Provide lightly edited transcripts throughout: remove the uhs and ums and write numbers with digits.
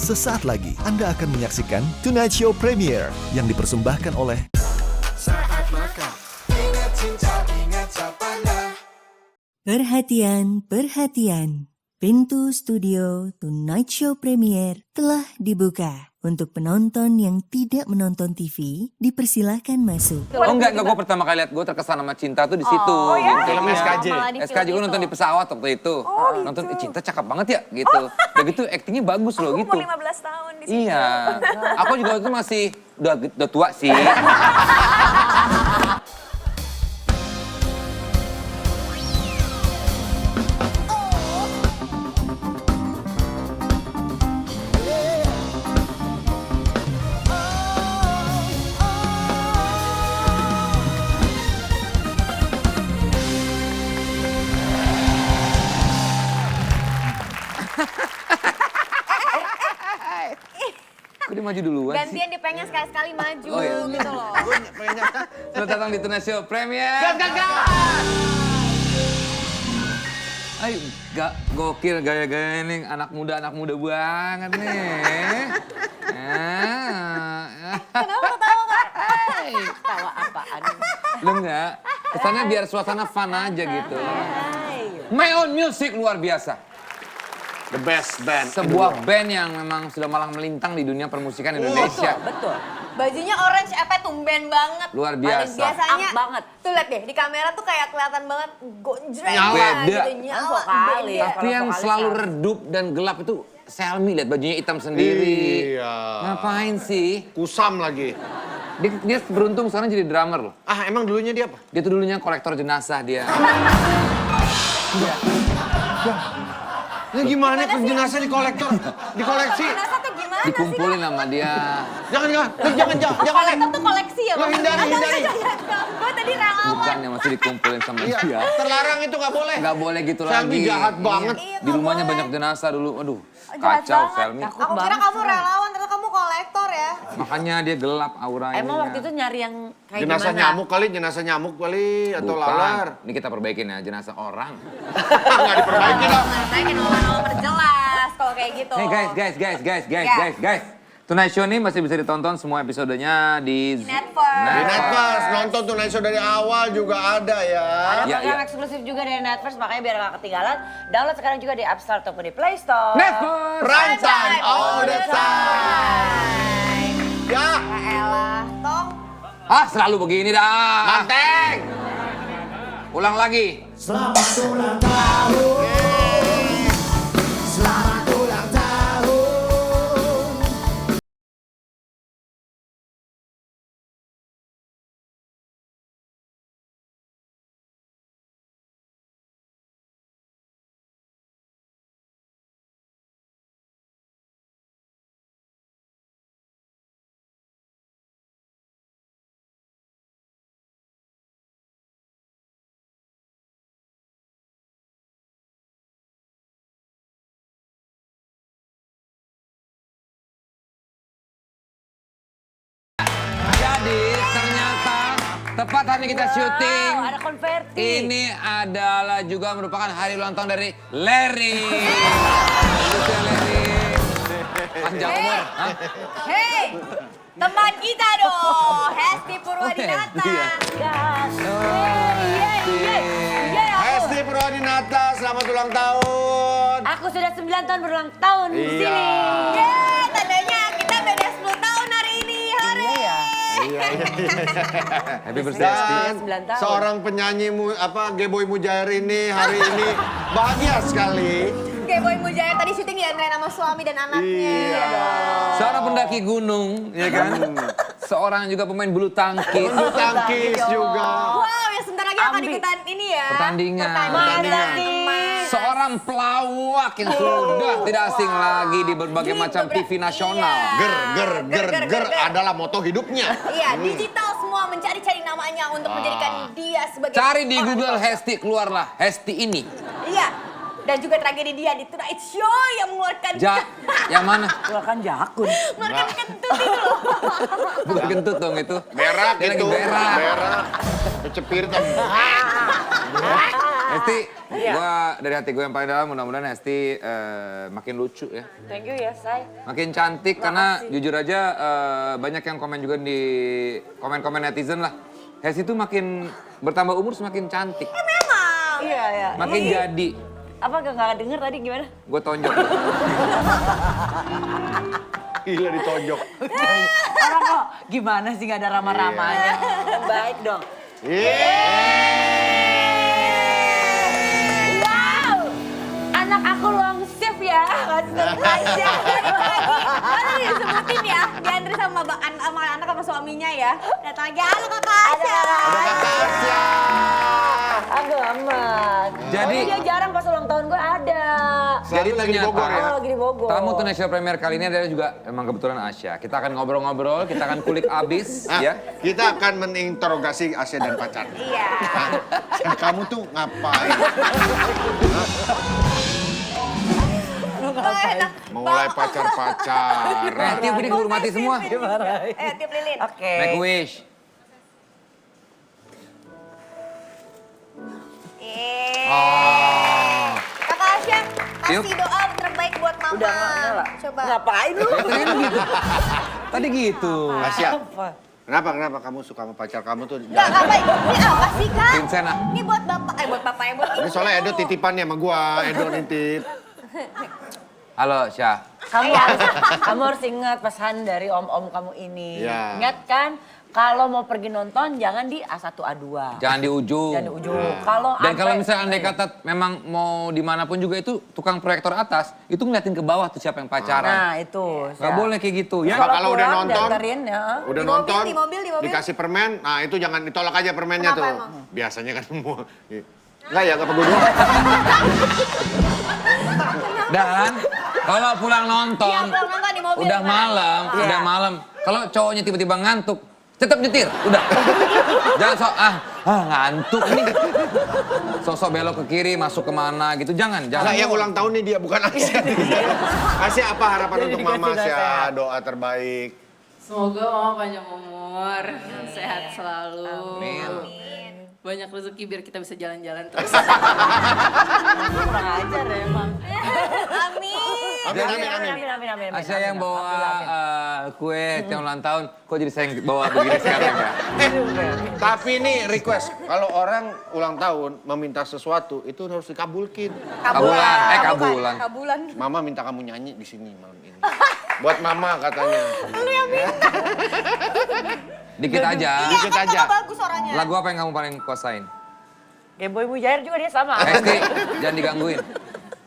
Sesaat lagi Anda akan menyaksikan Tonight Show Premiere yang dipersembahkan oleh Saat makan, ingat cinta, ingat jawabannya. Perhatian, perhatian. Pintu studio Tonight Show Premiere telah dibuka. Untuk penonton yang tidak menonton TV, dipersilahkan masuk. Oh enggak, gue pertama kali lihat gue terkesan sama cinta tuh di situ. Oh, ya? Film SKJ. Malah di SKJ gue film nonton itu. di pesawat waktu itu. Oh, gitu. Nonton cinta cakep banget ya gitu. Udah gitu aktingnya bagus loh Aku gitu. umur 15 tahun di situ. Iya. Aku juga waktu itu masih udah tua sih. Kok dia maju duluan sih? Gantian dia pengen sekali-sekali maju Oh, iya. gitu loh. Selamat datang di Tonight Show Premiere. Ayo, gak gokil gaya-gaya nih anak muda banget nih. Kenapa ketawa Kak? Tawa apaan? Lu enggak? Kesannya biar suasana fun aja gitu. Hai. My Own Music luar biasa. The best band. Sebuah band yang memang sudah malang melintang di dunia permusikan Indonesia. Betul. Bajunya orange apa tumben banget. Luar Paling biasa. biasanya Up banget. Tuh lihat deh di kamera tuh kayak kelihatan banget gonjreng Nyala. banget Beda. gitu nyala. Vokalis. beda. Tapi yang Vokalis selalu kan. redup dan gelap itu Selmi, lihat bajunya hitam sendiri. Iya. Ngapain sih? Kusam lagi. Dia beruntung sekarang jadi drummer loh. Ah, emang dulunya dia apa? Dia tuh dulunya kolektor jenazah dia. Ya gimana ke jenazah di kolektor? Di koleksi? Jenazah tuh gimana sih? Dikumpulin sama dia. Jangan. Kolektor tuh koleksi ya Lo Bang? hindari. Gue tadi relawan. Bukannya masih dikumpulin sama Iya, dia. terlarang itu nggak boleh. Nggak boleh gitu Selmi lagi. jahat Iya. banget. Iya, Di rumahnya nggak banyak boleh. jenazah dulu. Aduh, Jahat kacau banget. Selmi. Takut Aku kira banget kamu sih. relawan, ternyata kamu kolektor ya. Makanya dia gelap auranya. Emang waktu itu nyari yang kayak Jenazah gimana? nyamuk kali atau Bukan. lalar. Ini kita perbaikin ya, jenazah orang. Nggak diperbaiki dong. Naikin nomor jelas kalau kayak gitu. Hey guys. Tonight Show ini masih bisa ditonton semua episodenya di Netverse. Di Netflix, nonton tuh Night Show dari awal juga ada ya. Ada Ya, program ya. eksklusif juga dari Netflix, makanya biar gak ketinggalan. Download sekarang juga di App Store ataupun di Play Store. Netverse. Prime time all the time. Ya, Ya elah, Tong. Ah, selalu begini dah. Manteng. Ulang lagi. Jadi ternyata tepat hari kita syuting. Wow, ada konverti. Ini adalah juga merupakan hari ulang tahun dari Larry. Lucu ya, Larry. Panjang umur. Hah? Hei, teman kita dong, Hesti Purwadinata. Iya. Hesti Purwadinata, selamat ulang tahun. Aku sudah 9 tahun berulang tahun di Iya. sini. Yeay, tandanya kita beda 10 tahun hari ini. Hari. Iya. Happy birthday, Hesti. Dan 9 tahun. seorang penyanyi Geboy Mujair ini hari ini bahagia sekali. Kayak Boy Mujair tadi syuting diantarin sama suami dan anaknya. Iya. Seorang pendaki gunung, ya kan? Seorang juga pemain bulu tangkis. Bulu tangkis juga. Wow, ya sebentar lagi akan Ambi. ikutan ini ya. Pertandingan. Pertandingan. Emas. Seorang pelawak yang sudah tidak asing lagi di berbagai Di macam beberapa- TV nasional. Iya. Ger adalah moto hidupnya. Iya, digital semua mencari-cari namanya untuk menjadikan dia sebagai Cari di orang Google sosial. Hesti, keluarlah Hesti ini. Iya. Dan juga tragedi dia di Tonight Show yang mengeluarkan Yang mana? Keluarkan jakun. mengeluarkan kentut itu loh. Bukan kentut dong itu. Berak Dia lagi itu. berak. Berak. Kecepir tuh. Esti, Iya. gua dari hati gue yang paling dalam mudah-mudahan Esti makin lucu ya. Thank you ya, Say. Makin cantik karena jujur aja banyak yang komen juga di komen-komen netizen lah. Esti tuh makin bertambah umur semakin cantik. Memang. Iya, iya. Makin jadi. Apa nggak denger tadi gimana? Gue tonjok. Gila ditonjok. Orang kok gimana sih nggak ada ramah-ramahnya? Baik dong. Wow, anak aku long shift ya, ngasih surprise ya. Mana disebutin ya, Diandri sama anak sama suaminya ya. Datang lagi, halo Kakak Asya. Ada Kakak Asya. Aduh amat. Jadi- dia jarang pas ulang tahun gue ada. Jadi Selalu lagi di ternyata Bogor ya? Oh, lagi di Bogor. tamu Tunasia Premier kali ini adalah juga emang kebetulan Asya. Kita akan ngobrol-ngobrol, kita akan kulik abis Nah, ya. kita akan meninterogasi Asya dan pacarnya. Iya. Hah? Kamu tuh ngapain? Enak. Mulai pacar-pacaran. Tiup ini keburu mati semua. Tiup lilin. Oke. Make a wish. Oh. Kakak Asya, Tiup. kasih doa terbaik buat Mama. Udah nggak nyala. Coba. Ngapain lu? Tadi gitu. Asya, Apa? kenapa kamu suka sama pacar kamu tuh? Enggak, ngapain? Ini apa sih, Kak? Vincent ah. Ini buat Bapak, buat Bapak ya, buat Ini soalnya Edo titipannya sama gua, Edo nitip. Halo Syah. Kamu harus ingat pesan dari om-om kamu ini. Iya. Ingat kan, kalau mau pergi nonton jangan di A1 A2. Jangan di ujung. Jangan di ujung. Kalau Dan kalau sampai- misalnya andai kata memang mau dimanapun juga itu tukang proyektor atas, itu ngeliatin ke bawah tuh siapa yang pacaran. Nah itu. Nggak boleh kayak gitu ya. Kalau udah pulang, nonton, dianterin, ya. udah Di mobil, nonton, di mobil. dikasih permen, nah itu jangan ditolak aja permennya Kenapa tuh. emang? Biasanya kan semua. Enggak ya, enggak pegudu. Dan kalau pulang nonton, Iya, pulang nonton di mobil, udah Pak. malam, Iya. udah malam. Kalau cowoknya tiba-tiba ngantuk, tetap nyetir, udah. Jangan ngantuk ini. Sosok belok ke kiri, masuk kemana gitu, jangan. Enggak, yang ulang tahun nih dia, bukan Asya. Asya apa harapan Jadi untuk Mama dikasih Asya? nasihat. Doa terbaik. Semoga mama panjang umur, sehat selalu. Amin. Banyak rezeki biar kita bisa jalan-jalan terus. Kurang ajar ya emang. Amin. Amin. Asya yang bawa kue tiap ulang tahun, kok jadi saya yang bawa begini sekarang ya? Tapi ini request, kalau orang ulang tahun meminta sesuatu itu harus dikabulkin. Kabulan. Kabulan. Mama minta kamu nyanyi di sini malam ini. Buat Mama katanya. Dikit aja. Dikit aja. Bagus suaranya. Lagu apa yang kamu paling kuasain? Gameboy Mujair juga dia sama. Esti, jangan digangguin.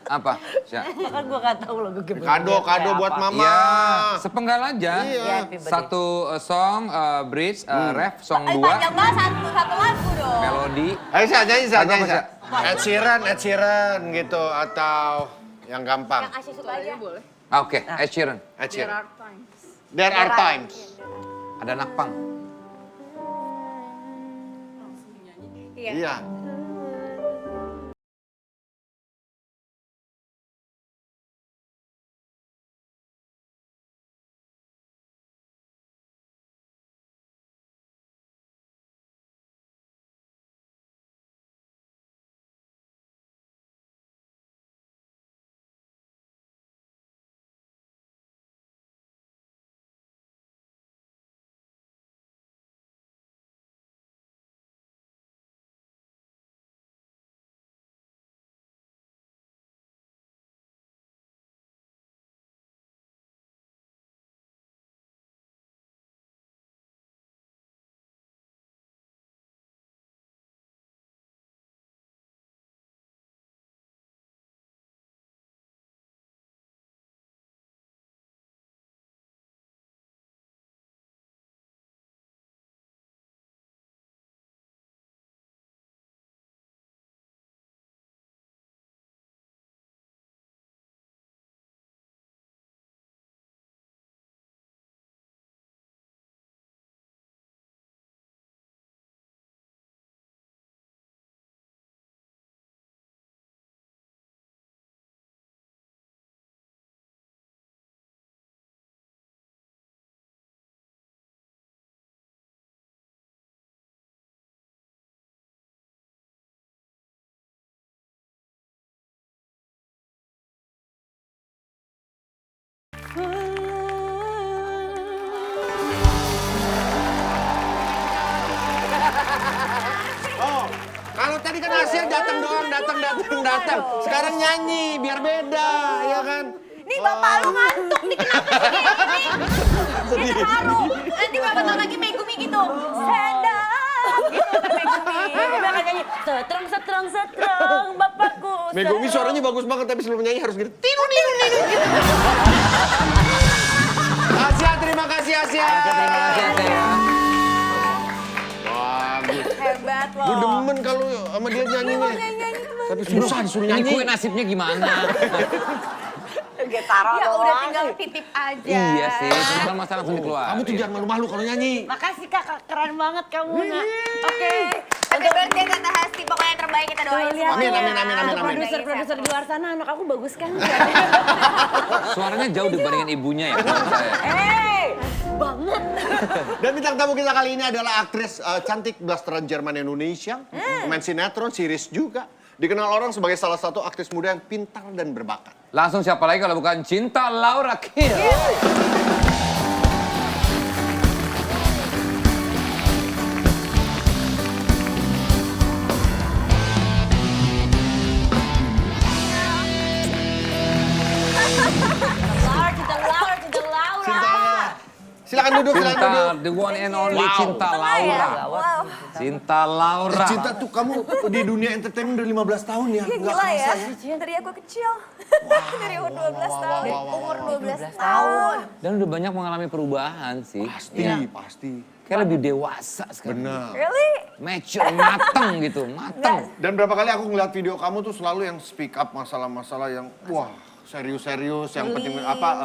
Apa? Syah? Kan gue gak tahu lagu Gameboy Kado Mujair kayak buat apa. Mama. Ya, sepenggal aja. Iya. Happy birthday. Satu song, bridge, ref, song Panjang 2, banget satu lagu dong. melodi. Ayo Sya, nyanyi Sya, Lagu nyanyi apa, Sya. Ed Sheeran gitu, atau yang gampang. Yang Asya suka aja. Boleh. Oke, Ed Sheeran. Ed Sheeran. Times. There are times. Ada anak pang. Iya. Oh, kalau tadi kan Asia datang doang, datang. Sekarang nyanyi biar beda, ya kan? Nih bapak lu ngantuk nih, kenapa sih ini? Dia terharu. Nanti bapak tau lagi Megumi gitu. Stand up. Gitu kan Megumi. Dia akan nyanyi, setrong, bapakku. Megumi suaranya bagus banget, tapi sebelum nyanyi harus gitu. Tinu. Asia, terima kasih Asia. Terima kasih Asia ya. Bagus. Hebat loh. Gue demen kalau sama dia nyanyinya. Tapi susah disuruh Ini nyanyi. kue nasibnya gimana? Getara Ya doang. udah tinggal titip aja. Iya sih, cuma masa langsung dikeluar. Kamu tuh jangan malu-malu kalau nyanyi. Makasih Kak, keren banget kamu nak. Oke. Happy birthday Tante Hesti, pokoknya yang terbaik kita doain Tuh, lihat semuanya. Amin. Untuk produser-produser di luar sana, anak aku bagus kan? Suaranya jauh dibandingin ibunya ya menurut saya. Banget. Dan bintang tamu kita kali ini adalah aktris cantik blasteran Jerman Indonesia. Pemain sinetron, series juga. Dikenal orang sebagai salah satu aktris muda yang pintar dan berbakat. Langsung siapa lagi kalau bukan Cinta Laura Kiel. Cinta Laura. Silakan duduk, silakan Cinta, duduk. the one and only Wow. Cinta Laura. Wow. Cinta Laura. Cinta tuh kamu di dunia entertainment udah 15 tahun ya? Iya, Nggak gila ya. kerasa Dari aku kecil. Dari umur 12 tahun. Umur 12 tahun. Dan udah banyak mengalami perubahan sih. Pasti. Kayak lebih dewasa sekarang. Benar. Really? Mature, mateng gitu, mateng. Dan berapa kali aku ngeliat video kamu tuh selalu yang speak up masalah-masalah yang wah serius-serius, yang penting perempuan.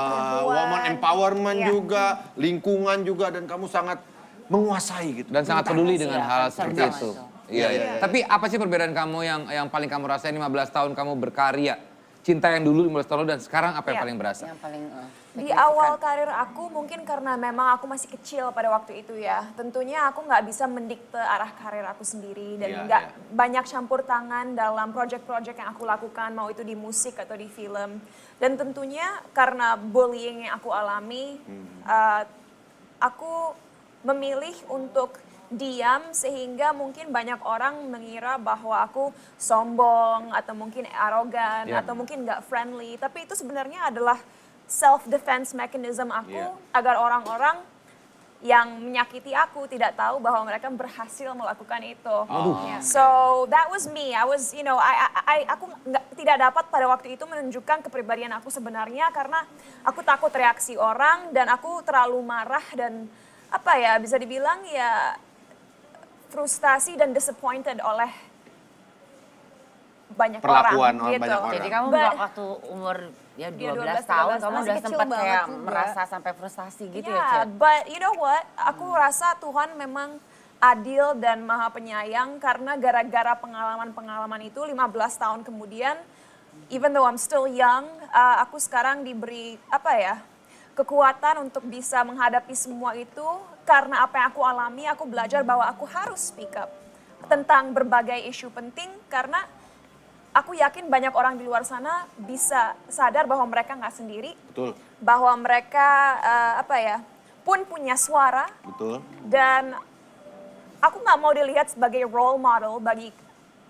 woman empowerment Iya. juga, lingkungan juga, dan kamu sangat menguasai gitu. Dan sangat peduli dengan hal seperti Cerdas. itu. Iya. Tapi apa sih perbedaan kamu yang paling kamu rasain 15 tahun kamu berkarya? Cinta yang dulu 15 tahun dan sekarang apa yang Iya. paling berasa? Yang paling Di awal karir aku mungkin karena memang aku masih kecil pada waktu itu ya. Tentunya aku nggak bisa mendikte arah karir aku sendiri dan Iya, nggak banyak campur tangan dalam project-project yang aku lakukan, mau itu di musik atau di film. Dan tentunya karena bullying yang aku alami, aku memilih untuk diam sehingga mungkin banyak orang mengira bahwa aku sombong atau mungkin arogan Yeah. atau mungkin nggak friendly. Tapi itu sebenarnya adalah self-defense mechanism aku Yeah. agar orang-orang yang menyakiti aku tidak tahu bahwa mereka berhasil melakukan itu. Yeah. So that was me. I was, aku tidak dapat pada waktu itu menunjukkan kepribadian aku sebenarnya karena aku takut reaksi orang dan aku terlalu marah dan bisa dibilang ya frustasi dan disappointed oleh banyak Perlakuan orang gitu. banyak orang. Jadi kamu But- waktu umur ya 12 12 tahun kamu masih udah kecil sempat banget kayak juga. merasa sampai frustasi gitu ya, Yeah, Cil? but you know what? Aku rasa Tuhan memang adil dan maha penyayang karena gara-gara pengalaman-pengalaman itu 15 tahun kemudian, even though I'm still young, aku sekarang diberi kekuatan untuk bisa menghadapi semua itu karena apa yang aku alami, aku belajar bahwa aku harus speak up tentang berbagai isu penting karena aku yakin banyak orang di luar sana bisa sadar bahwa mereka nggak sendiri, Betul, bahwa mereka pun punya suara betul. dan aku nggak mau dilihat sebagai role model bagi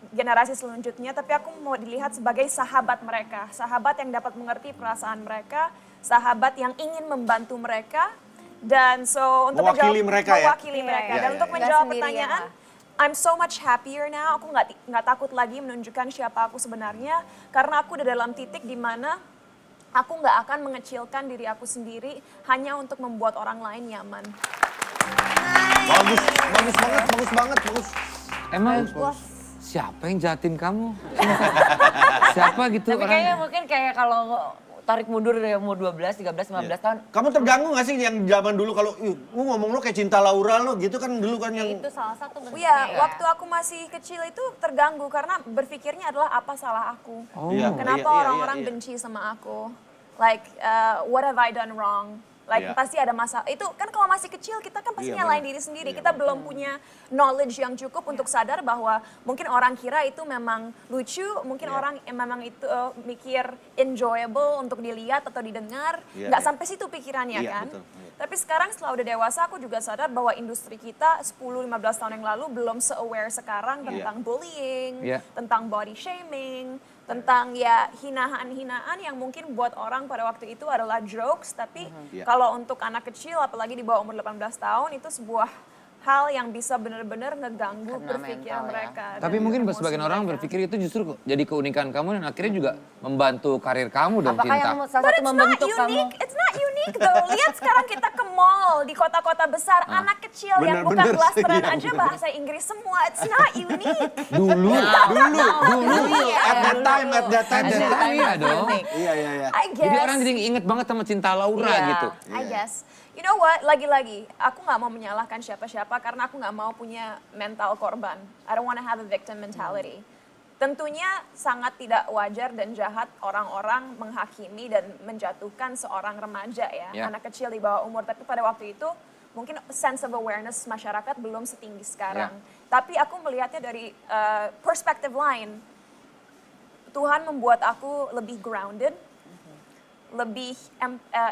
generasi selanjutnya, tapi aku mau dilihat sebagai sahabat mereka, sahabat yang dapat mengerti perasaan mereka, sahabat yang ingin membantu mereka dan so untuk Mewakili mereka ya? mewakili mereka. Iya, Dan iya, untuk iya. menjawab Nggak sendirian pertanyaan, I'm so much happier now. Aku nggak takut lagi menunjukkan siapa aku sebenarnya karena aku udah dalam titik di mana aku nggak akan mengecilkan diri aku sendiri hanya untuk membuat orang lain nyaman. Bagus banget. Emang siapa yang jahatin kamu? Siapa gitu Tapi orang? kayaknya mungkin kayak kalau tarik mundur dari umur 12, 13, 15 tahun. Kamu terganggu gak sih yang zaman dulu kalau lu ngomong lo kayak Cinta Laura lo gitu kan dulu kan yang... Iya, Itu salah satu bentuknya Iya, ya. waktu aku masih kecil itu terganggu karena berpikirnya adalah apa salah aku. Iya, Kenapa iya, orang-orang iya. benci sama aku? Like, what have I done wrong? Iya. Pasti ada masalah. Itu kan kalau masih kecil kita kan pasti Iya, nyalain benar. diri sendiri. Iya, Kita belum punya knowledge yang cukup untuk sadar bahwa mungkin orang kira itu memang lucu, mungkin Iya. orang yang memang itu mikir enjoyable untuk dilihat atau didengar. Iya, Nggak iya. sampai situ pikirannya Iya, kan. betul, iya. Tapi sekarang setelah udah dewasa aku juga sadar bahwa industri kita 10-15 tahun yang lalu belum se-aware sekarang Iya. tentang bullying, Iya. tentang body shaming, tentang ya hinaan-hinaan yang mungkin buat orang pada waktu itu adalah jokes, tapi Iya. kalau untuk anak kecil apalagi di bawah umur 18 tahun itu sebuah hal yang bisa benar-benar ngeganggu Kena berpikiran mental ya. mereka. Tapi dan mungkin buat emosi sebagian orang mereka. berpikir itu justru jadi keunikan kamu dan akhirnya juga membantu karir kamu dong, Apakah Cinta. yang salah But satu it's not membentuk kamu? unique, it's not unique though. Lihat sekarang kita ke mall di kota-kota besar, anak kecil yang bukan Bener-bener blasteran sih, aja iya, bahasa Inggris semua. It's not unique. Dulu. Dulu, at that time. Iya dong. Iya, iya, iya. I guess. Jadi orang jadi inget banget sama Cinta Laura Iya. gitu. I guess. You know what? Lagi-lagi, aku nggak mau menyalahkan siapa-siapa karena aku nggak mau punya mental korban. I don't want to have a victim mentality. Tentunya sangat tidak wajar dan jahat orang-orang menghakimi dan menjatuhkan seorang remaja ya, Ya. anak kecil di bawah umur. Tapi pada waktu itu mungkin sense of awareness masyarakat belum setinggi sekarang. Tapi aku melihatnya dari perspektif lain. Tuhan membuat aku lebih grounded, lebih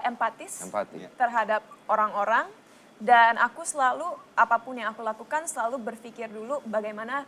empatis Empati. terhadap orang-orang, dan aku selalu apapun yang aku lakukan selalu berpikir dulu bagaimana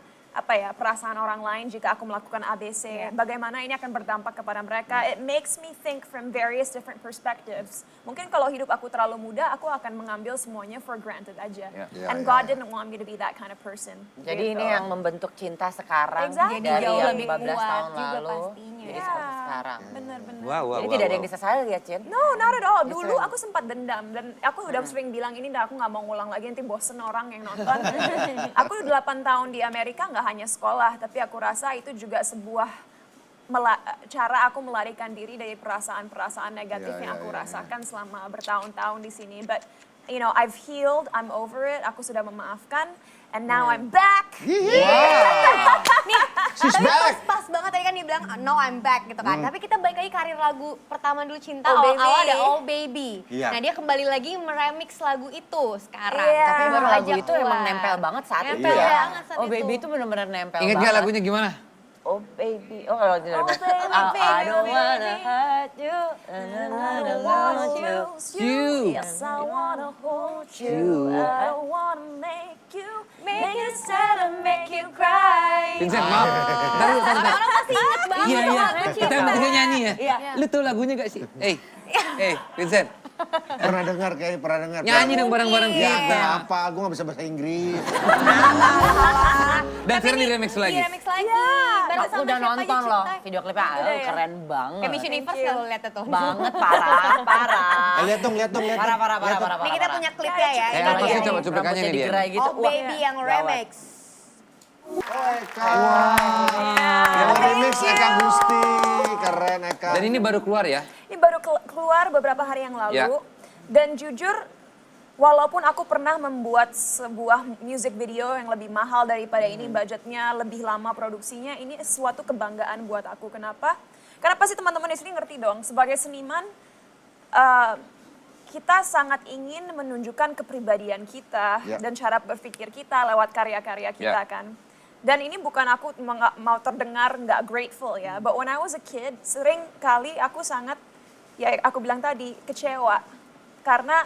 perasaan orang lain jika aku melakukan ABC, bagaimana ini akan berdampak kepada mereka. It makes me think from various different perspectives. Mungkin kalau hidup aku terlalu muda, aku akan mengambil semuanya for granted aja. Yeah. And God didn't want me to be that kind of person. Jadi Gitu. ini yang membentuk Cinta sekarang Exactly. dari Jauh yang lebih 15 tahun juga lalu pastinya. jadi Ya, seperti sekarang. Bener-bener. Wow, wow, Jadi wow, tidak ada wow. yang disesali ya, Cin? No, not at all. Dulu Justru- aku sempat dendam dan aku udah sering bilang ini dah aku nggak mau ngulang lagi, nanti bosen orang yang nonton. Aku 8 tahun di Amerika nggak hanya sekolah, tapi aku rasa itu juga sebuah cara aku melarikan diri dari perasaan-perasaan negatif Ya, yang ya, aku ya, ya. rasakan selama bertahun-tahun di sini. But you know, I've healed, I'm over it. Aku sudah memaafkan, and now I'm back. She's Tapi back. pas banget tadi kan dia bilang no I'm back gitu kan. Tapi kita balik lagi karir lagu pertama dulu Cinta, Oh, awal-awal Baby. ada Oh Baby. Iya. Nah dia kembali lagi meremix lagu itu sekarang. Iya. Tapi memang lagu Ajak itu emang keluar. nempel banget saat itu Nempel ya. banget saat Oh itu. Baby itu benar-benar nempel Ingat banget. gak lagunya gimana? Oh Baby, oh kalau tidak Oh, baby, I don't baby, wanna baby. hurt you, I don't wanna lose you. You. Yes, I wanna hold you. I don't wanna make you sad and make you cry. Vincent, maaf. Ntar dulu. Orang masih inget banget Iya, sama iya. lagu Kita Cinta. bertiga nyanyi ya? Iya. Lu tau lagunya gak sih? Vincent. Pernah dengar kayak pernah dengar. Nyanyi dong bareng-bareng Ya, kita. apa? Gue gak bisa bahasa Inggris. Dan sekarang di remix lagi. Di remix lagi. Bareng Aku sama udah siapa aja nonton loh Cinta. video klipnya, Udah ya? keren banget. Kayak Miss Universe kalau lihat itu. Banget, parah. Lihat dong. Parah. Ini kita punya klipnya ya. Kayak Ini apa sih? dia. Coba cuplikannya nih dia. Gerai gitu. Oh Baby yang remix. Oh, Eka. Yang remix Eka Gusti. Keren Eka. Dan ini baru keluar ya? Ini baru keluar beberapa hari yang lalu. Ya. Dan jujur, walaupun aku pernah membuat sebuah music video yang lebih mahal daripada ini, budgetnya lebih lama produksinya, ini suatu kebanggaan buat aku. Kenapa? Karena pasti teman-teman di sini ngerti dong, sebagai seniman, kita sangat ingin menunjukkan kepribadian kita Ya. dan cara berpikir kita lewat karya-karya kita Ya. kan. Dan ini bukan aku mau terdengar nggak grateful ya, but when I was a kid, sering kali aku sangat, ya aku bilang tadi, kecewa. Karena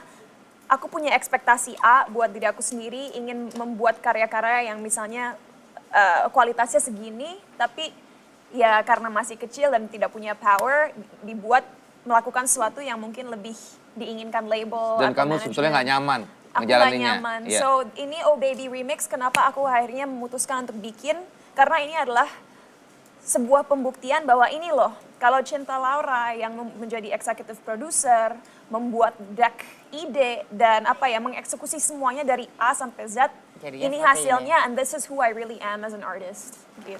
aku punya ekspektasi A buat diri aku sendiri, ingin membuat karya-karya yang misalnya kualitasnya segini, tapi ya karena masih kecil dan tidak punya power, dibuat melakukan sesuatu yang mungkin lebih diinginkan label Dan atau kamu sebetulnya management. nggak nyaman Aku nggak ngejalaninnya. nyaman. Iya. So ini Oh Baby Remix, kenapa aku akhirnya memutuskan untuk bikin? Karena ini adalah sebuah pembuktian bahwa ini loh, kalau Cinta Laura yang menjadi executive producer, membuat deck ide dan mengeksekusi semuanya dari A sampai Z, Jadinya ini seperti hasilnya, and this is who I really am as an artist. Gitu.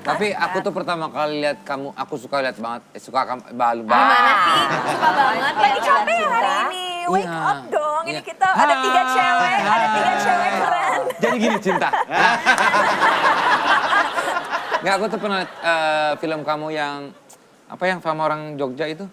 Tapi aku tuh pertama kali lihat kamu, aku suka lihat banget, suka kamu, balu Gimana sih? Suka banget. Lagi capek ya Cinta. hari ini, wake Iya. up dong. Ini Iya. kita ada 3 cewek, ada 3 cewek keren. Jadi gini Cinta. Nggak, aku tuh pernah liat, film kamu yang sama orang Jogja itu.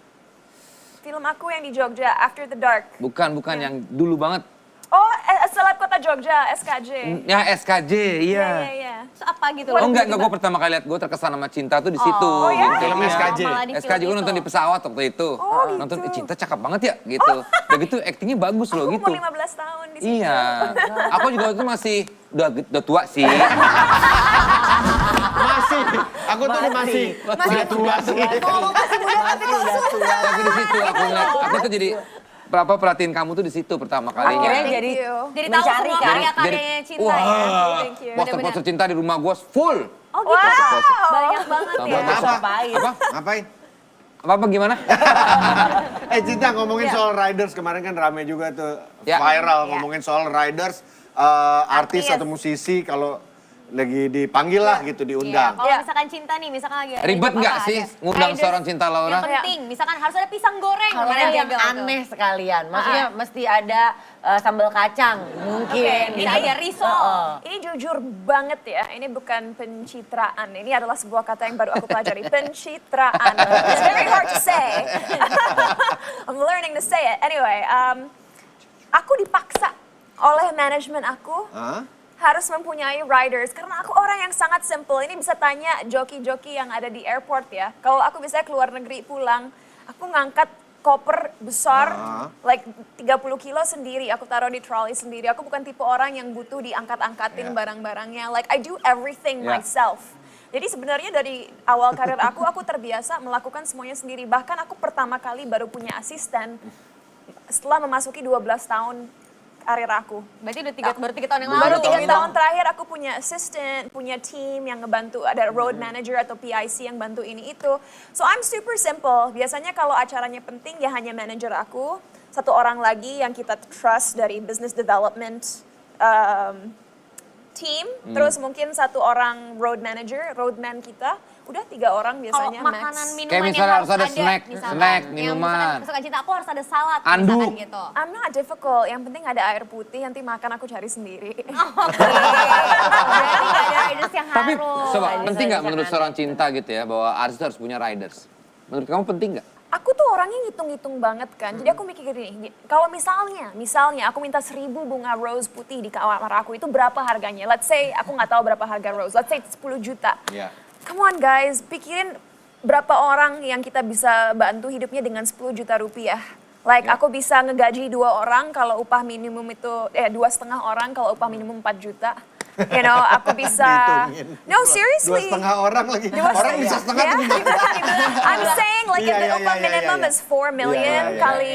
Film aku yang di Jogja, After the Dark. Bukan yang dulu banget. Oh, Seleb Kota Jogja, SKJ. Ya SKJ, iya. Iya. Terus apa gitu? Oh enggak, gue pertama kali lihat gue terkesan sama cinta tuh di situ. Oh, ya? Gitu. Film Iya. SKJ. Malah di SKJ film gue nonton itu. di pesawat waktu itu. Oh, Nonton, gitu. cinta cakep banget ya gitu. Udah gitu actingnya bagus loh Aku gitu. umur 15 tahun di situ. Iya. Aku juga waktu itu masih udah tua sih. Masih, aku tuh masih udah tua sih. Ngomong masih muda tapi tua. Tapi di situ aku ngeliat, aku tuh jadi perhatiin kamu tuh di situ pertama kalinya. Akhirnya Thank jadi you. Jadi tahu mencari semua kan? karya-karyanya cinta ya. Wah, Thank you. poster-poster cinta di rumah gue full. Oh gitu. Wow. Banyak banget Sama ya. apa? Ngapain? Apa? Ngapain? Apa gimana? Cinta ngomongin soal riders kemarin kan rame juga tuh Ya. viral ngomongin soal riders artis atau musisi kalau lagi dipanggil lah gitu Iya, diundang. kalau Iya. misalkan cinta nih, misalkan lagi ada Ribet job nggak apa sih aja. ngundang Riders seorang Cinta Laura? yang penting, misalkan harus ada pisang goreng. Kalau kemarin yang dia bilang aneh tuh. sekalian, maksudnya mesti ada sambal kacang mungkin. Oke, bisa aja risol. Ini jujur banget ya, ini bukan pencitraan. Ini adalah sebuah kata yang baru aku pelajari, pencitraan. It's very hard to say. I'm learning to say it. Anyway, aku dipaksa oleh manajemen aku Hah? harus mempunyai riders karena aku orang yang sangat simple. Ini bisa tanya joki-joki yang ada di airport ya. Kalau aku bisa keluar negeri pulang, aku ngangkat koper besar, like 30 kilo sendiri, aku taruh di trolley sendiri. Aku bukan tipe orang yang butuh diangkat-angkatin barang-barangnya. Like I do everything myself. Jadi sebenarnya dari awal karir aku terbiasa melakukan semuanya sendiri. Bahkan aku pertama kali baru punya asisten setelah memasuki 12 tahun karir aku. Berarti udah baru 3 tahun yang lalu. Baru 3 gitu. tahun terakhir aku punya assistant, punya team yang ngebantu, ada road manager atau PIC yang bantu ini itu. So I'm super simple. Biasanya kalau acaranya penting ya hanya manager aku, satu orang lagi yang kita trust dari business development team, terus mungkin satu orang road manager, roadman kita. Udah 3 orang Kalau biasanya makanan max. minuman Kayak yang misalnya harus ada snack, misalkan. snack, Yang minuman. misalkan kesukaan cinta aku harus ada salad Anduk. misalkan gitu. I'm not difficult, yang penting ada air putih, nanti makan aku cari sendiri. Oke. Berarti nggak ada riders yang Tapi harus. coba penting nggak menurut seorang cinta gitu ya bahwa artis itu harus punya riders? Menurut kamu penting nggak? Aku tuh orangnya ngitung-ngitung banget kan. Jadi aku mikir gini, kalau misalnya aku minta 1000 bunga rose putih di kamar aku, itu berapa harganya? Let's say aku nggak tahu berapa harga rose. Let's say 10 juta. Iya. Come on guys, pikirin berapa orang yang kita bisa bantu hidupnya dengan 10 juta rupiah. Like aku bisa ngegaji 2 orang kalau upah minimum itu, 2,5 orang kalau upah minimum 4 juta. You know, aku bisa, Dihitungin. no seriously. 2,5 orang lagi. Orang bisa setengah tuh gimana? I'm saying like if the Iya, upah iya, minimum iya. is 4 million Iya, iya, kali,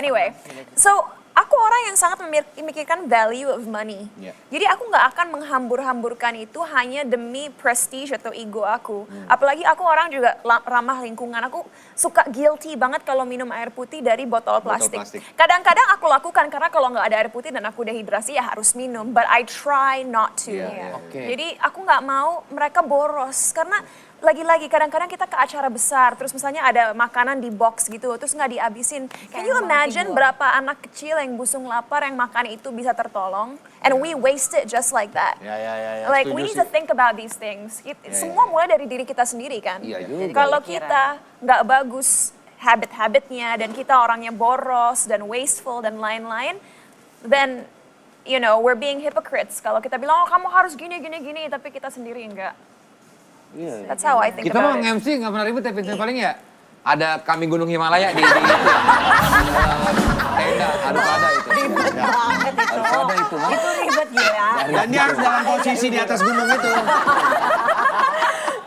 anyway. So aku orang yang sangat memikirkan value of money. Iya. Jadi aku nggak akan menghambur-hamburkan itu hanya demi prestige atau ego aku. Apalagi aku orang juga ramah lingkungan. Aku suka guilty banget kalau minum air putih dari botol plastik. plastik. Kadang-kadang aku lakukan karena kalau nggak ada air putih dan aku dehidrasi ya harus minum. But I try not to. Oke. Jadi aku nggak mau mereka boros karena lagi-lagi kadang-kadang kita ke acara besar terus misalnya ada makanan di box gitu terus nggak dihabisin. Can you imagine berapa anak kecil yang busung lapar yang makan itu bisa tertolong and we waste it just like that. Ya, Like setuju we need sih. to think about these things. Semua mulai dari diri kita sendiri kan. Iya juga. Kalau kita nggak bagus habit-habitnya dan kita orangnya boros dan wasteful dan lain-lain, then you know we're being hypocrites. Kalau kita bilang oh kamu harus gini tapi kita sendiri enggak. That's how I think Kita about mah it. nge-MC nggak pernah ribet ya Vincent paling ya. Ada kambing gunung Himalaya di tenda, harus ada itu. Harus ada itu. Mas. Itu ribet ya. Dan dia harus dalam posisi di atas gunung itu.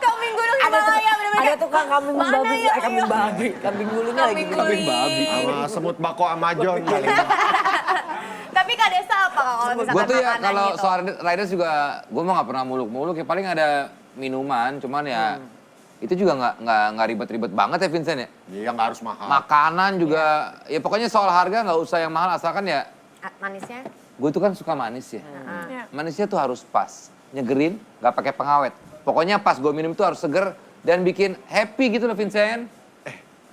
Kambing gunung Himalaya bener-bener. Ada tukang kambing Mana babi, ya, kambing ayo? babi, kambing gulingnya lagi. Kambing guling. Sama semut bako Amazon kali. Tapi Kak Desa apa kalau misalkan Gue tuh ya makanan kalau gitu? soal riders juga gue mah nggak pernah muluk-muluk ya paling ada minuman cuman ya itu juga nggak ribet-ribet banget ya Vincent ya. Iya nggak harus mahal. Makanan juga ya pokoknya soal harga nggak usah yang mahal asalkan ya Manisnya? gue tuh kan suka manis ya. Iya. Manisnya tuh harus pas, nyegerin, nggak pakai pengawet. Pokoknya pas gue minum tuh harus seger dan bikin happy gitu loh Vincent.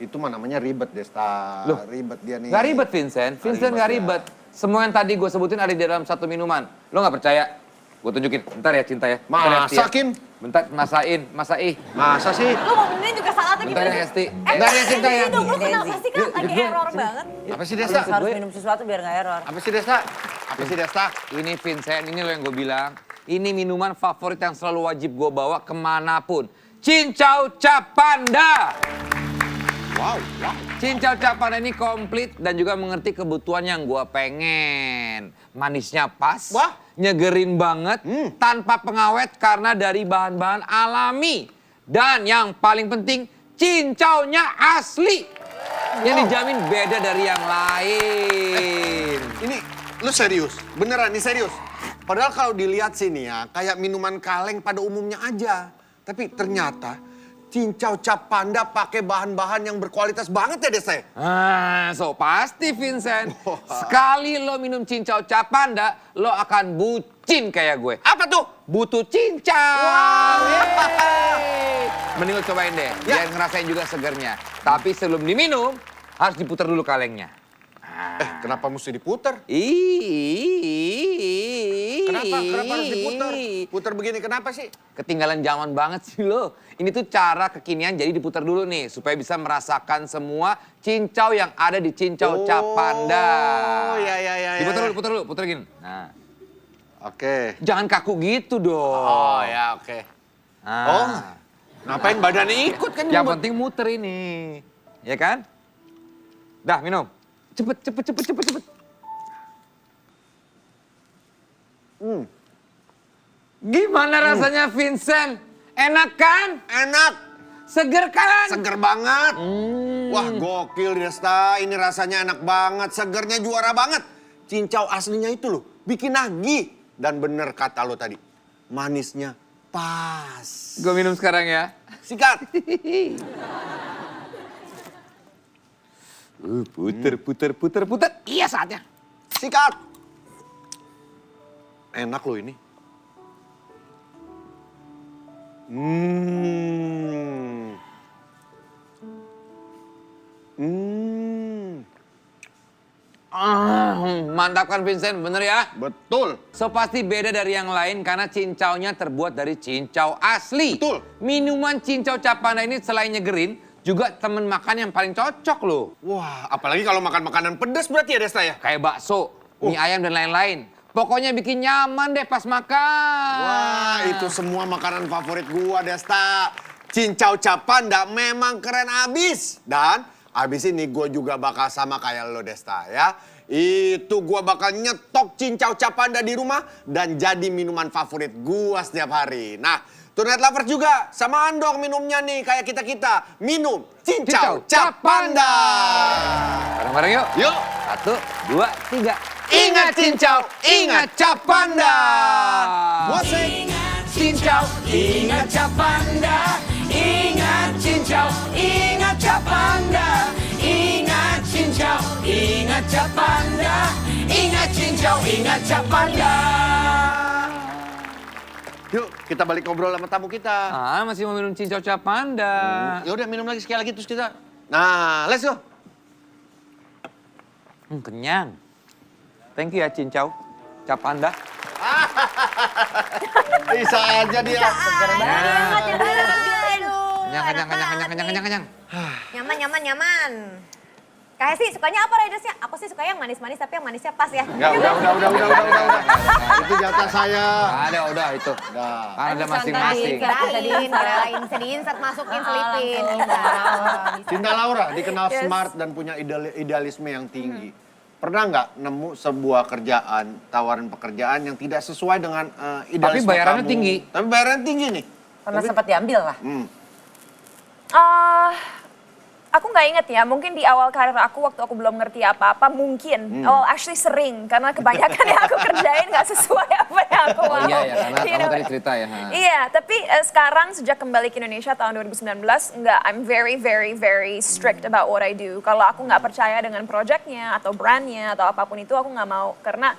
Itu mah namanya ribet Desta. Loh, Ribet dia nih. Nggak ribet Vincent, Vincent nggak ribet, ribet. Semua yang tadi gue sebutin ada di dalam satu minuman. Lo nggak percaya? Gue tunjukin. Bentar ya cinta ya. Bentar ya, Esti, ya. Masa, Kim? Bentar, masain. Masa sih? Lu ngomongnya juga salah tuh Bentar gimana? ya, Esti. Bentar ya, cinta ya. Itu lu kenapa sih Kak? Yuk, Lagi yuk, error sini. banget. Apa sih Desta? Harus minum sesuatu biar nggak error. Apa sih Desta? Apa sih Desta? Ini Vincent, ini lo yang gue bilang. Ini minuman favorit yang selalu wajib gue bawa kemanapun. Cincau Cap Panda. Wow. Cincau Cap Panda ini komplit dan juga mengerti kebutuhan yang gue pengen. Manisnya pas, Wah. nyegerin banget, tanpa pengawet karena dari bahan-bahan alami. Dan yang paling penting, cincaunya asli. Yang dijamin beda dari yang lain. Ini lu serius? Beneran nih serius? Padahal kalau dilihat sini ya, kayak minuman kaleng pada umumnya aja. Tapi ternyata Cincau Cap Panda pakai bahan-bahan yang berkualitas banget ya Desta? So pasti Vincent. Sekali lo minum Cincau Cap Panda, lo akan bucin kayak gue. Apa tuh? Butuh cincau. Wow. Yeay. Mending lo cobain deh, Ya. biar ngerasain juga segernya. Tapi sebelum diminum, harus diputar dulu kalengnya. Kenapa mesti diputer? Kenapa Kenapa harus diputer? Puter begini kenapa sih? Ketinggalan zaman banget sih lo. Ini tuh cara kekinian, jadi diputar dulu nih. Supaya bisa merasakan semua cincau yang ada di Cincau Cap Panda. Oh, ya. Diputar dulu, putar gini. Nah, Oke. jangan kaku gitu dong. Oh ya oke. Nah. Oh, ngapain badannya ikut kan? Yang penting muter ini. Ya kan? Dah, minum. Cepet. Gimana rasanya Vincent? Enak kan? Enak, Seger kan? seger banget. Wah gokil Desta, ini rasanya enak banget, segernya juara banget. Cincau aslinya itu loh, bikin nagih. Dan bener kata lo tadi, manisnya pas. Gue minum sekarang ya. Sikat. Puter. Iya saatnya. Sikat. Enak loh ini. Mantap kan Vincent, bener ya? Betul. So pasti beda dari yang lain karena cincaunya terbuat dari cincau asli. Betul. Minuman Cincau Cap Panda ini selain nyegerin, juga temen makan yang paling cocok loh. Wah, apalagi kalau makan makanan pedas berarti ya Desta ya? Kayak bakso, mie ayam dan lain-lain. Pokoknya bikin nyaman deh pas makan. Wah, itu semua makanan favorit gua, Desta. Cincau Cap Panda memang keren abis. Dan abis ini gua juga bakal sama kayak lo, Desta ya. Itu gua bakal nyetok Cincau Cap Panda di rumah dan jadi minuman favorit gua setiap hari. Nah, Tonight Lovers juga samaan dong minumnya nih kayak kita-kita. Minum Cincau Cap Panda. Bareng-bareng yuk. Yuk. 1, 2, 3. Ingat Cincau, ingat Cap Panda. Musik. Cincau, ingat Cap Panda. Ingat Cincau, ingat Cap Panda. Ingat Cincau, ingat Cap Panda. Ingat Cincau, ingat Cap Panda. Yuk, kita balik ngobrol sama tamu kita. Masih mau minum Cincau Cap Panda. Ya udah minum lagi sekali lagi terus kita. Nah, let's go. Kenyang. Thank you ya Cincau Cap Panda. Bisa aja dia. Kenyang. Nyaman. Kayak sih sukanya apa Raiders-nya? Aku sih suka yang manis-manis tapi yang manisnya pas ya. Enggak, udah. Itu jatah saya. Ada udah itu. Udah. Kan ada masing-masing. Bisa diinsert, masukin, selipin. Cinta Laura dikenal smart dan punya idealisme yang tinggi. Pernah nggak nemu sebuah kerjaan, tawaran pekerjaan yang tidak sesuai dengan idealisme Tapi bayarannya kamu? tinggi. Tapi bayarannya tinggi nih. Pernah sempat diambil lah. Aku nggak inget ya, mungkin di awal karir aku waktu aku belum ngerti apa-apa mungkin. Actually sering, karena kebanyakan yang aku kerjain nggak sesuai apa yang aku mau. Oh iya ya, karena You kamu know? tadi cerita ya. Iya, tapi sekarang sejak kembali ke Indonesia tahun 2019, I'm very strict about what I do. Kalau aku nggak percaya dengan projectnya atau brandnya atau apapun itu, aku nggak mau. Karena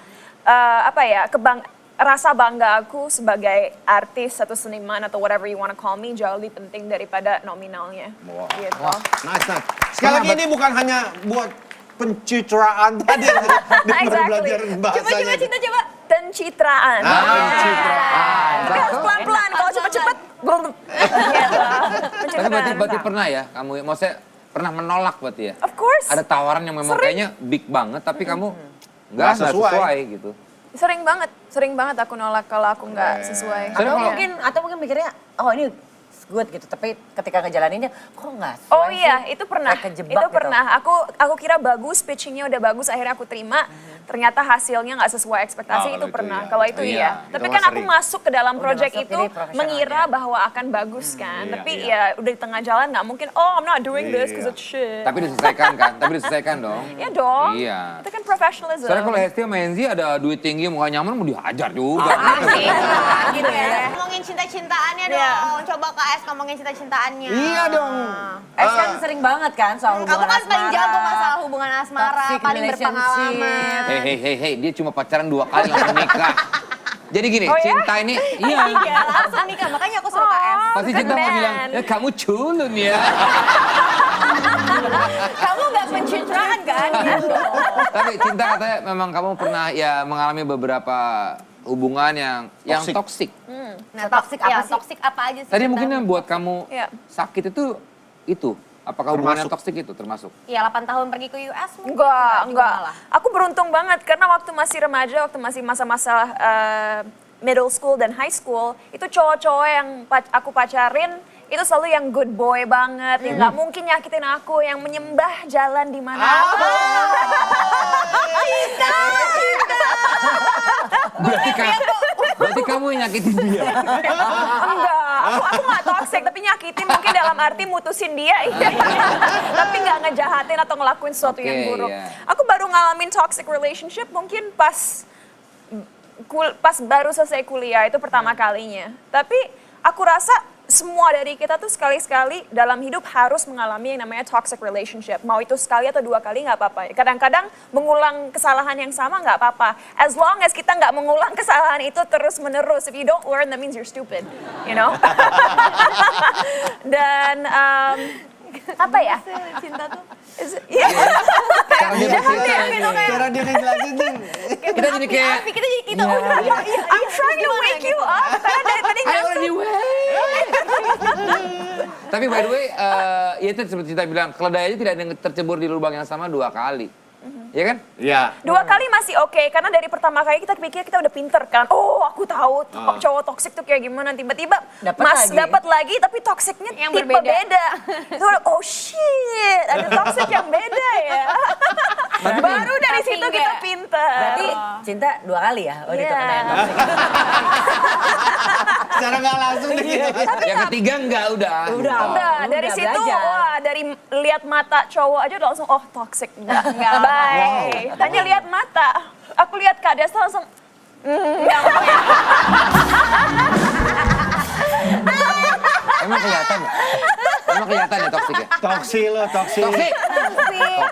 rasa bangga aku sebagai artis atau seniman atau whatever you wanna call me jauh lebih penting daripada nominalnya. Wah. Gitu. Nice. Sekali lagi ini bukan hanya buat pencitraan tadi. Dia baru belajar bahasanya. Coba Cinta coba. pencitraan. Pencitraan. Tapi harus pelan-pelan, kalau cepet-cepet belum. Tapi berarti pernah ya kamu, maksudnya pernah menolak berarti ya? Of course. Ada tawaran yang memang kayaknya big banget tapi kamu nggak sesuai gitu. Sering banget aku nolak kalau aku nggak sesuai. Atau mungkin mikirnya, oh ini good gitu, tapi ketika ngejalaninnya kok nggak sesuai Oh sih? iya, itu pernah. Kayak kejebak Itu gitu. pernah. Aku kira bagus, pitchingnya udah bagus, akhirnya aku terima. Ternyata hasilnya nggak sesuai ekspektasi, itu pernah. Kalau itu iya. Tapi kan aku masuk ke dalam project masuk, itu jadi profesional mengira aja. bahwa akan bagus kan. Tapi ya udah di tengah jalan nggak mungkin, oh I'm not doing this because it's shit. Tapi diselesaikan kan? Tapi diselesaikan dong. Iya dong. Iya. Itu kan professionalism. Soalnya kalau Hesti sama Enzi ada duit tinggi, muka nyaman mau dihajar juga. Gitu ya. Ngomongin cinta-cintaannya dong. Coba Kak Es ngomongin cinta-cintaannya. Iya dong. Es kan sering banget kan soal Kamu hubungan kan paling asmara. jago masalah hubungan asmara, Toxic paling relationship. berpengalaman. Hei, dia cuma pacaran 2 kali langsung nikah. Jadi gini, Oh ya? cinta ini, iya. Iya, langsung nikah. Makanya aku suruh Kak Es. Pasti cinta mau bilang, ya kamu culun ya. Kamu gak pencitraan kan? Gitu. Tapi cinta katanya memang kamu pernah ya mengalami beberapa hubungan yang toksik. Nah, toksik apa sih? Toksik apa aja sih? Tadi mungkin yang buat kamu Iya. sakit itu. Apakah hubungan yang toksik itu termasuk? Iya, 8 tahun pergi ke US mungkin. Enggak. malah. Aku beruntung banget karena waktu masih remaja, waktu masih masa-masa middle school dan high school, itu cowok-cowok yang aku pacarin itu selalu yang good boy banget, yang nggak mungkin nyakitin aku, yang menyembah jalan di mana aku. Berarti kamu yang nyakitin dia. Enggak, aku nggak toxic, tapi nyakitin mungkin dalam arti mutusin dia, iya. Tapi nggak ngejahatin atau ngelakuin sesuatu yang Oke, buruk. iya. Aku baru ngalamin toxic relationship mungkin pas baru selesai kuliah, itu pertama kalinya. Tapi aku rasa semua dari kita tuh sekali-sekali dalam hidup harus mengalami yang namanya toxic relationship. Mau itu sekali atau 2 kali nggak apa-apa. Kadang-kadang mengulang kesalahan yang sama nggak apa-apa. As long as kita nggak mengulang kesalahan itu terus-menerus. If you don't learn, that means you're stupid. You know? Dan apa ya? Cinta tuh. Cara dia bercerita. Cara dia ngejelasin tuh. Kita jadi kayak, Kita jadi kita. I'm trying to wake you up. Karena dari tadi I already wait. Tapi by the way, ya itu seperti kita bilang, keledai aja tidak ada yang tercebur di lubang yang sama 2 kali. Iya kan? Iya. 2 kali masih oke, karena dari pertama kali kita pikir kita udah pinter kan. Oh, aku tahu cowok toksik tuh kayak gimana. Tiba-tiba dapat lagi, tapi toksiknya Yang tipe berbeda. beda. Itu udah, oh shit, ada toksik yang beda ya. Baru dari Tapi situ kita enggak. pinter. Berarti cinta 2 kali ya? Oh, Iya. diterkena yang toxic. Secara nggak langsung deh gitu. Yang ketiga enggak udah. Udah, dari udah situ, belajar. wah dari lihat mata cowok aja udah langsung, oh toxic, enggak baik. Tanya lihat mata, aku lihat Kak Desta langsung, enggak mau ya. Emang kelihatan ya? Emang kelihatan ya toksik ya? Toksi lo, toksi. Toksik.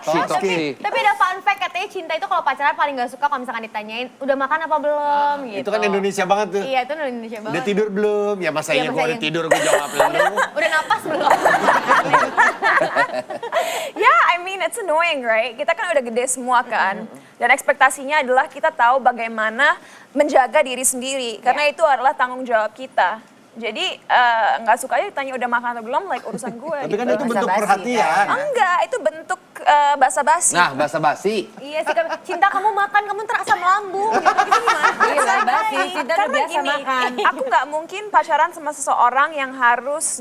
Toksik. Tapi ada fun fact katanya cinta itu kalau pacaran paling gak suka kalau misalkan ditanyain udah makan apa belum gitu. Itu kan Indonesia banget tuh. Iya, itu Indonesia banget. Udah tidur belum? Ya masa iya Iya, gue masa udah iya. tidur, gue jawab lu. Udah napas belum? Yeah, I mean it's annoying, right? Kita kan udah gede semua kan. Dan ekspektasinya adalah kita tahu bagaimana menjaga diri sendiri. Karena itu adalah tanggung jawab kita. Jadi nggak suka aja ditanya udah makan atau belum, like urusan gue. Tapi kan gitu. itu bentuk Basa-basi, perhatian. Enggak, itu bentuk basa-basi. Nah, basa-basi. Iya sih, cinta kamu makan, kamu terasa melambung. Gitu gimana? Iya, basa-basi. Cinta udah Karena biasa gini, makan. aku nggak mungkin pacaran sama seseorang yang harus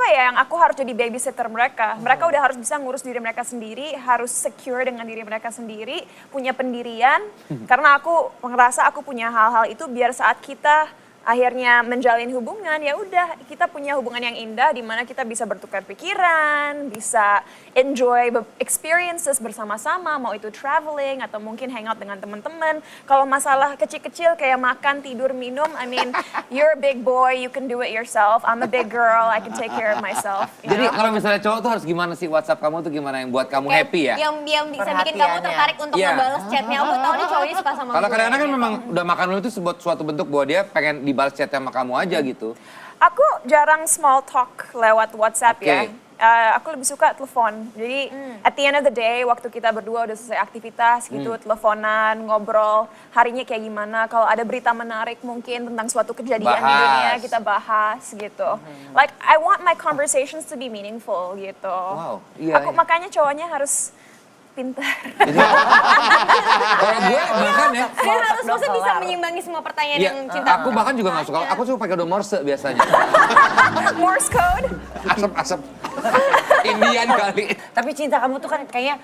yang aku harus jadi babysitter mereka. Mereka udah harus bisa ngurus diri mereka sendiri, harus secure dengan diri mereka sendiri, punya pendirian. Karena aku ngerasa aku punya hal-hal itu biar saat kita akhirnya menjalin hubungan, ya udah kita punya hubungan yang indah di mana kita bisa bertukar pikiran, bisa enjoy experiences bersama-sama, mau itu traveling atau mungkin hangout dengan teman-teman. Kalau masalah kecil-kecil kayak makan, tidur, minum, I mean, you're a big boy, you can do it yourself. I'm a big girl, I can take care of myself. you Jadi know? kalau misalnya cowok tuh harus gimana sih WhatsApp kamu tuh gimana yang buat kamu happy ya? Yang bisa bikin kamu tertarik untuk Iya. ngebales chatnya. Aku tahu nih cowoknya suka sama Kalau gue. kadang-kadang kan gitu. memang udah makan dulu itu sebuah suatu bentuk bahwa dia pengen dibalas chat sama kamu aja gitu. Aku jarang small talk lewat WhatsApp ya. Oke. aku lebih suka telepon. Jadi at the end of the day, waktu kita berdua udah selesai aktivitas gitu, teleponan, ngobrol, harinya kayak gimana. Kalau ada berita menarik mungkin tentang suatu kejadian di dunia, kita bahas gitu. Like I want my conversations to be meaningful gitu. Wow, iya, Aku iya. makanya cowoknya harus pintar. Kalau gue bahkan ya, Dia harus maksudnya bisa menyimbangi semua pertanyaan ya, yang cinta. aku bahkan juga nggak suka. Aku suka pakai kode Morse biasanya. Morse code. Asap-asap. Indian kali. Tapi cinta kamu tuh kan kayaknya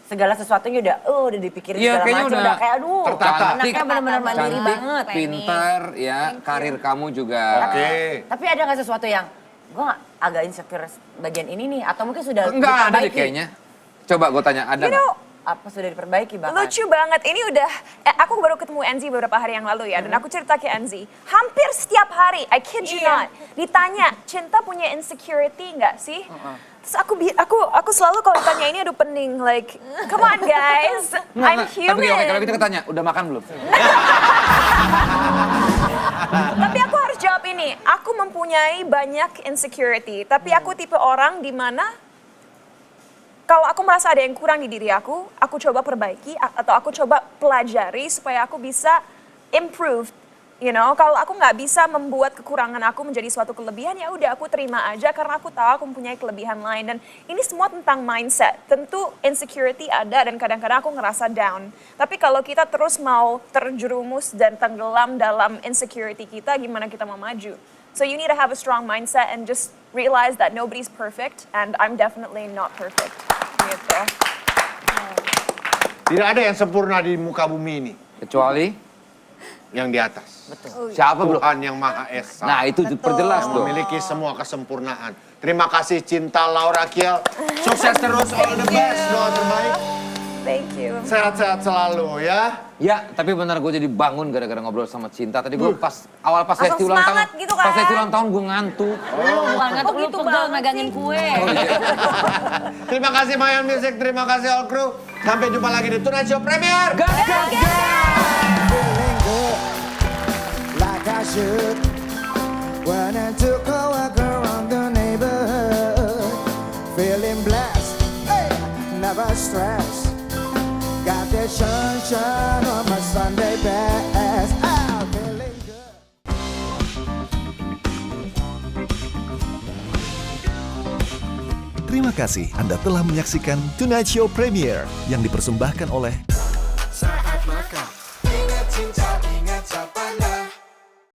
segala sesuatunya udah dipikirin Iya, segala kayaknya macam. udah Udah kayak aduh, tertata. anaknya benar-benar mandiri Cantik, banget. pinter, ya, karir kamu juga. Oke. Tapi ada nggak sesuatu yang gue agak insecure bagian ini nih? Atau mungkin sudah Enggak ada deh diperbaiki? kayaknya. Coba gue tanya, ada You nggak? know, Apa sudah diperbaiki bahkan? lucu banget. Ini udah, aku baru ketemu Enzi beberapa hari yang lalu ya. Dan aku cerita ke Enzi, hampir setiap hari, I kid you not, ditanya, cinta punya insecurity nggak sih? Terus aku selalu kalau ditanya ini aduh pening, like, come on guys, I'm Tapi oke, kalau human. kita tanya, udah makan belum? Tapi aku harus jawab ini, aku mempunyai banyak insecurity, tapi aku tipe orang di mana kalau aku merasa ada yang kurang di diri aku coba perbaiki atau aku coba pelajari supaya aku bisa improve. You know, kalau aku nggak bisa membuat kekurangan aku menjadi suatu kelebihan, ya udah aku terima aja karena aku tahu aku mempunyai kelebihan lain. Dan ini semua tentang mindset. Tentu insecurity ada dan kadang-kadang aku ngerasa down. Tapi kalau kita terus mau terjerumus dan tenggelam dalam insecurity kita, gimana kita mau maju? So you need to have a strong mindset and just realize that nobody's perfect and I'm definitely not perfect. Gitu. Tidak ada yang sempurna di muka bumi ini. Kecuali, Yang di atas. siapa bro? Tuhan yang Maha Esa. Nah itu perjelas tuh. Memiliki semua kesempurnaan. Terima kasih Cinta Laura Kiel. Sukses terus, all the best. Doa terbaik. Thank you. Sehat-sehat selalu ya. Ya, tapi benar gue jadi bangun gara-gara ngobrol sama Cinta. Tadi gue pas Langsung Lesti ulang tahun, semangat gitu kan? pas Lesti ulang tahun gue ngantuk. Lu bukan ngantuk, lu gitu pegel banget megangin sih? kue. Terima kasih Mayan Music, terima kasih All Crew. Sampai jumpa lagi di Tonight Show Premier. Feeling good, like I should. When I took a walk around the neighborhood, feeling blessed, hey, never stressed. Got that sunshine on my Sunday best. Ah, feeling good. Terima kasih Anda telah menyaksikan Tonight Show Premier yang dipersembahkan oleh Saat makan, ingat cinta, ingat siapa.